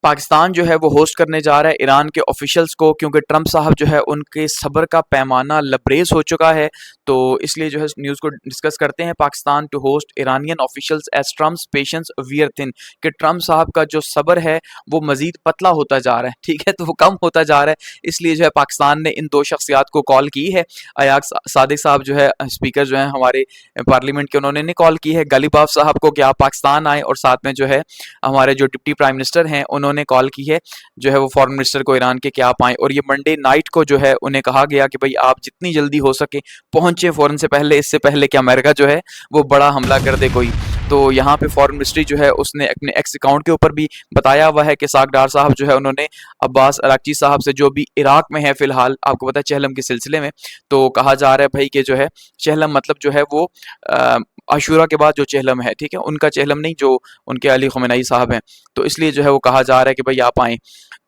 पाकिस्तान जो है वो होस्ट करने जा रहा है ईरान के ऑफिशियल्स को, क्योंकि ट्रंप साहब जो है उनके सब्र का पैमाना लबरेज हो चुका है। तो इसलिए जो है न्यूज़ को डिस्कस करते हैं। Pakistan to host Iranian officials as Trump's patience wear thin, कि ट्रंप साहब का जो सब्र है वो मजीद पतला होता जा रहा है, ठीक है, तो वो कम होता जा रहा है। इसलिए जो है पाकिस्तान ने इन दो शख्सियात को कॉल की है। अयाज सादिक साहब जो है स्पीकर जो है हमारे पार्लियामेंट के, उन्होंने नहीं कॉल की है गालिबाफ साहब को कि आप पाकिस्तान आए, और साथ में जो है हमारे जो डिप्टी प्राइम मिनिस्टर हैं उन्होंने कॉल की है जो है वो फॉरेन मिनिस्टर को ईरान के, कि आप आएँ। और ये मंडे नाइट को जो है उन्हें कहा गया कि भाई आप जितनी जल्दी हो सके पहुंचे फ़ौरन से पहले, इससे पहले कि अमेरिका जो है वो बड़ा हमला कर दे कोई। तो यहाँ पे फॉरेन मिनिस्ट्री जो है उसने अपने एक्स अकाउंट के ऊपर भी बताया हुआ है कि सागडार साहब जो है उन्होंने अब्बास अरागची साहब से, जो भी इराक में है फ़िलहाल, आपको पता है चहलम के सिलसिले में, तो कहा जा रहा है भाई कि जो है चहलम मतलब जो है वो आशूरा के बाद जो चहलम है, ठीक है, उनका चहलम नहीं जो उनके अली ख़ुमैनी साहब हैं। तो इसलिए जो है वो कहा जा रहा है कि भाई आप आएँ।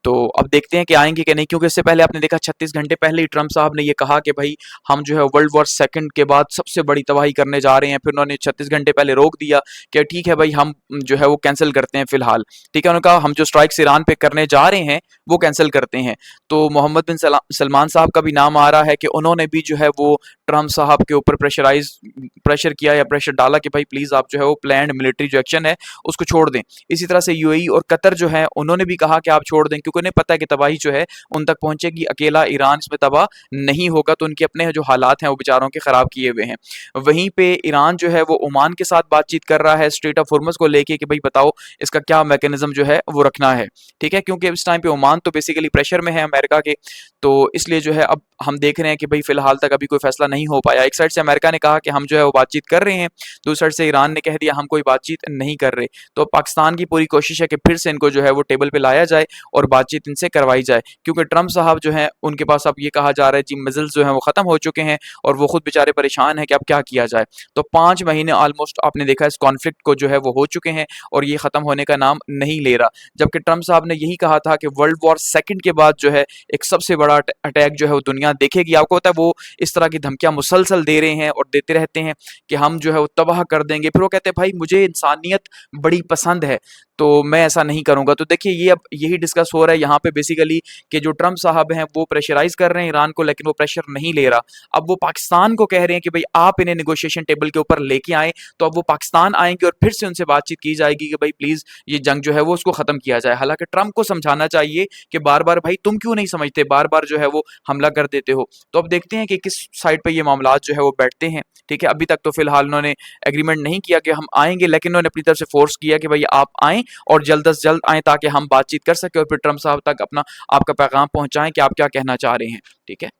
तो अब देखते हैं कि आएँगे कि नहीं, क्योंकि इससे पहले आपने देखा 36 घंटे पहले ही ट्रंप साहब ने ये कहा कि भाई हम जो है वर्ल्ड वॉर सेकंड के बाद सबसे बड़ी तबाही करने जा रहे हैं। फिर उन्होंने 36 घंटे पहले रोक दिया कि ठीक है भाई हम जो है वो कैंसिल करते हैं फ़िलहाल, ठीक है। उन्होंने कहा हम जो स्ट्राइक्स ईरान पे करने जा रहे हैं वो कैंसिल करते हैं। तो मोहम्मद बिन सलमान साहब का भी नाम आ रहा है कि उन्होंने भी जो है वो ट्रंप साहब के ऊपर प्रेशर किया या प्रेशर डाला कि भाई प्लीज़ आप जो है वो प्लान्ड मिलिट्री जो एक्शन है उसको छोड़ दें। इसी तरह से यूएई और कतर जो है उन्होंने भी कहा कि आप छोड़ दें, क्योंकि उन्हें पता है कि तबाही जो है उन तक पहुंचेगी, अकेला ईरान इसमें तबाह नहीं होगा। तो उनके अपने जो हालात हैं वो बेचारों के ख़राब किए हुए हैं। वहीं पे ईरान जो है वो ओमान के साथ बातचीत कर रहा है स्ट्रेट ऑफ हॉर्मुज़ को लेके कि भाई बताओ इसका क्या मैकेनिज्म जो है वो रखना है, ठीक है, क्योंकि इस टाइम पे ओमान तो बेसिकली प्रेशर में है अमेरिका के। तो इसलिए जो है अब हम देख रहे हैं कि भाई फ़िलहाल तक अभी कोई फ़ैसला नहीं हो पाया। एक साइड से अमेरिका ने कहा कि हम जो है वो बातचीत कर रहे हैं, दूसरी साइड से ईरान ने कह दिया हम कोई बातचीत नहीं कर रहे। तो पाकिस्तान की पूरी कोशिश है कि फिर से इनको जो है वो टेबल पे लाया जाए और बातचीत इनसे करवाई जाए, क्योंकि ट्रंप साहब जो हैं उनके पास अब ये कहा जा रहा है जी मिज़ाइल्स जो हैं वो ख़त्म हो चुके हैं और वो खुद बेचारे परेशान हैं कि अब क्या किया जाए। तो 5 महीने ऑलमोस्ट आपने देखा इस कॉन्फ्लिक्ट को जो है वो हो चुके हैं और ये ख़त्म होने का नाम नहीं ले रहा। जबकि ट्रंप साहब ने यही कहा था कि वर्ल्ड वॉर सेकंड के बाद जो है एक सबसे बड़ा अटैक जो है वो दुनिया देखेगी। आपको पता है वो इस तरह की धमकियां मुसलसल दे रहे हैं और देते रहते हैं कि हम जो है वो तबाह कर देंगे। फिर वो कहते हैं भाई मुझे इंसानियत बड़ी पसंद है तो मैं ऐसा नहीं करूंगा। तो देखिए ये अब यही डिस्कस हो रहा है यहाँ पे बेसिकली कि जो ट्रंप साहब हैं वो प्रेशराइज कर रहे हैं ईरान को, लेकिन वो प्रेशर नहीं ले रहा। अब वो पाकिस्तान को कह रहे हैं कि भाई आप इन्हें नेगोशिएशन टेबल के ऊपर लेके आए। तो अब वो पाकिस्तान आएंगे और फिर से उनसे बातचीत की जाएगी कि भाई प्लीज ये जंग जो है वो उसको खत्म किया जाए। हालांकि ट्रंप को समझाना चाहिए कि बार बार भाई तुम क्यों नहीं समझते, बार बार जो है वो हमला कर देते हो। तो अब देखते हैं कि किस साइड पर ये मामला जो है वो बैठते हैं, ठीक है। अभी तक तो फिलहाल उन्होंने एग्रीमेंट नहीं किया कि हम आएंगे, लेकिन उन्होंने अपनी तरफ से फोर्स किया कि भाई आप आएँ और जल्द से जल्द आएँ ताकि हम बातचीत कर सकें और फिर ट्रंप साहब तक अपना आपका पैगाम पहुंचाएं कि आप क्या कहना चाह रहे हैं, ठीक है।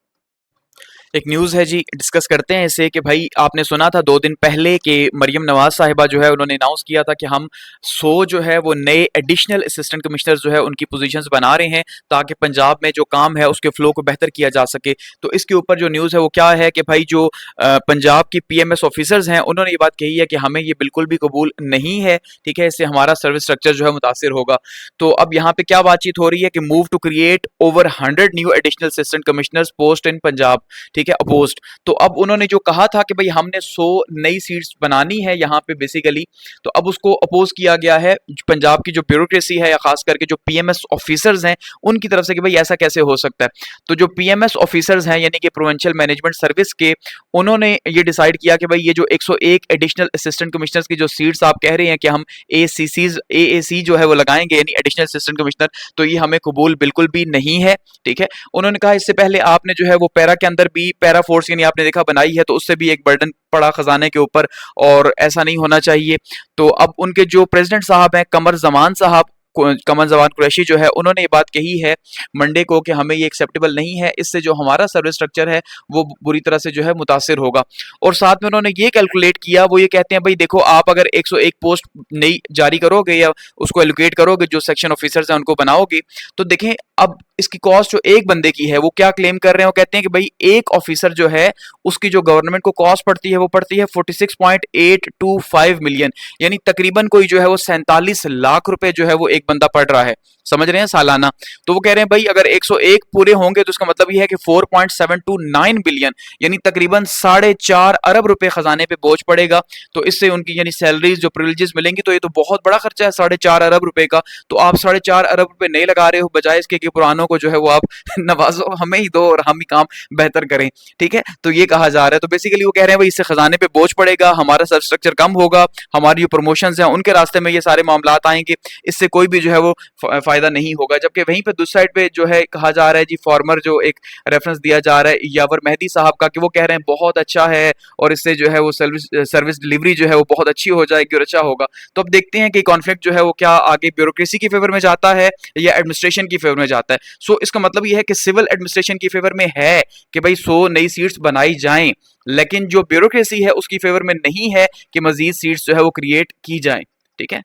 एक न्यूज़ है जी, डिस्कस करते हैं इसे कि भाई आपने सुना था 2 दिन पहले कि मरियम नवाज साहिबा जो है उन्होंने अनाउंस किया था कि हम 100 जो है वो नए एडिशनल असिस्टेंट कमिश्नर जो है उनकी पोजीशंस बना रहे हैं ताकि पंजाब में जो काम है उसके फ्लो को बेहतर किया जा सके। तो इसके ऊपर जो न्यूज़ है वो क्या है कि भाई जो पंजाब की पीएमएस ऑफिसर्स हैं उन्होंने ये बात कही है कि हमें ये बिल्कुल भी कबूल नहीं है, ठीक है, इससे हमारा सर्विस स्ट्रक्चर जो है मुतासिर होगा। तो अब यहाँ पे क्या बातचीत हो रही है कि move to create over 100 new additional assistant commissioners post in Punjab, ठीक है, अपोज्ड। तो अब उन्होंने जो कहा था कि भाई हमने 100 नई सीट्स बनानी है यहाँ पे बेसिकली, तो अब उसको अपोज किया गया है पंजाब की जो ब्यूरोक्रेसी है या खास करके जो पीएमएस ऑफिसर्स हैं उनकी तरफ से कि भाई ऐसा कैसे हो सकता है। तो जो पीएमएस ऑफिसर्स हैं यानी कि प्रोविंशियल मैनेजमेंट सर्विस के, उन्होंने ये डिसाइड किया कि भाई ये जो 101 एडिशनल असिस्टेंट कमिश्नर्स की जो सीट्स आप कह रहे हैं कि हम एएसी जो है वो लगाएंगे यानी एडिशनल असिस्टेंट कमिश्नर, तो ये हमें कबूल बिल्कुल भी नहीं है, ठीक है। उन्होंने कहा इससे पहले आपने जो है वो पैरा के अंदर भी पैरा फोर्स यानी आपने देखा बनाई है, तो उससे भी एक बर्डन पड़ा खजाने के ऊपर और ऐसा नहीं होना चाहिए। तो अब उनके जो प्रेसिडेंट साहब हैं कमर जमान कुरैशी जो है उन्होंने ये बात कही है मंडे को कि हमें ये एक्सेप्टेबल नहीं है, इससे जो हमारा सर्विस स्ट्रक्चर है वो बुरी तरह से जो है मुतासिर होगा। और साथ में उन्होंने ये कैलकुलेट किया, वो ये कहते हैं भाई देखो आप अगर 101 पोस्ट नई जारी करोगे या उसको एलोकेट करोगे, जो सेक्शन ऑफिसर्स हैं उनको बनाओगे, तो देखें अब इसकी कॉस्ट जो एक बंदे की है वो क्या क्लेम कर रहे हैं, वो कहते हैं कि भाई एक ऑफिसर जो है उसकी जो गवर्नमेंट को कॉस्ट पड़ती है वो पड़ती है 46.825 मिलियन, यानी तकरीबन कोई जो है वो 47 लाख रुपए जो है वो एक एक बंदा पढ़ रहा है, समझ रहे हैं, सालाना। तो वो कह रहे हैं भाई अगर 101 पूरे होंगे तो इसका मतलब ये है कि 4.729 बिलियन यानी तकरीबन 4.5 अरब रुपए खजाने पे बोझ पड़ेगा। तो इससे उनकी यानी सैलरीज जो प्रिविलेजेस मिलेंगी, तो ये तो बहुत बड़ा खर्चा है 4.5 अरब रुपए का। तो आप 4.5 अरब रुपए नहीं लगा रहे हो, बजाय इसके कि पुरानों को जो है वो आप नवाजो, हमें ही दो और हम ही काम बेहतर करें। ठीक है, तो ये कहा जा रहा है। तो बेसिकली वो कह रहे हैं भाई इससे खजाने पे बोझ पड़ेगा, हमारा सब स्ट्रक्चर कम होगा, हमारी जो प्रमोशंस हैं उनके रास्ते में ये सारे मामलात आएंगे, इससे कोई भी जो है वो फायदा नहीं होगा। जबकि वहीं पे दूसरी साइड पे जो है कहा जा रहा है जी, फॉर्मर जो एक रेफरेंस दिया जा रहा है यावर मेहदी साहब का, कि वो कह रहे हैं बहुत अच्छा है और इससे जो है वो सर्विस डिलीवरी जो है वो बहुत अच्छी हो जाएगी और अच्छा होगा। तो अब देखते हैं कि कॉन्फ्लिक्ट जो है वो क्या आगे ब्यूरोक्रेसी की फेवर में जाता है या एडमिनिस्ट्रेशन की फेवर में जाता है। सो इसका मतलब ये है कि सिविल एडमिनिस्ट्रेशन की फेवर में है कि भाई 100 नई सीट्स बनाई जाएं, लेकिन जो ब्यूरोक्रेसी है उसकी फेवर में नहीं है कि मजीद सीट्स जो है वो क्रिएट की जाएं। ठीक है।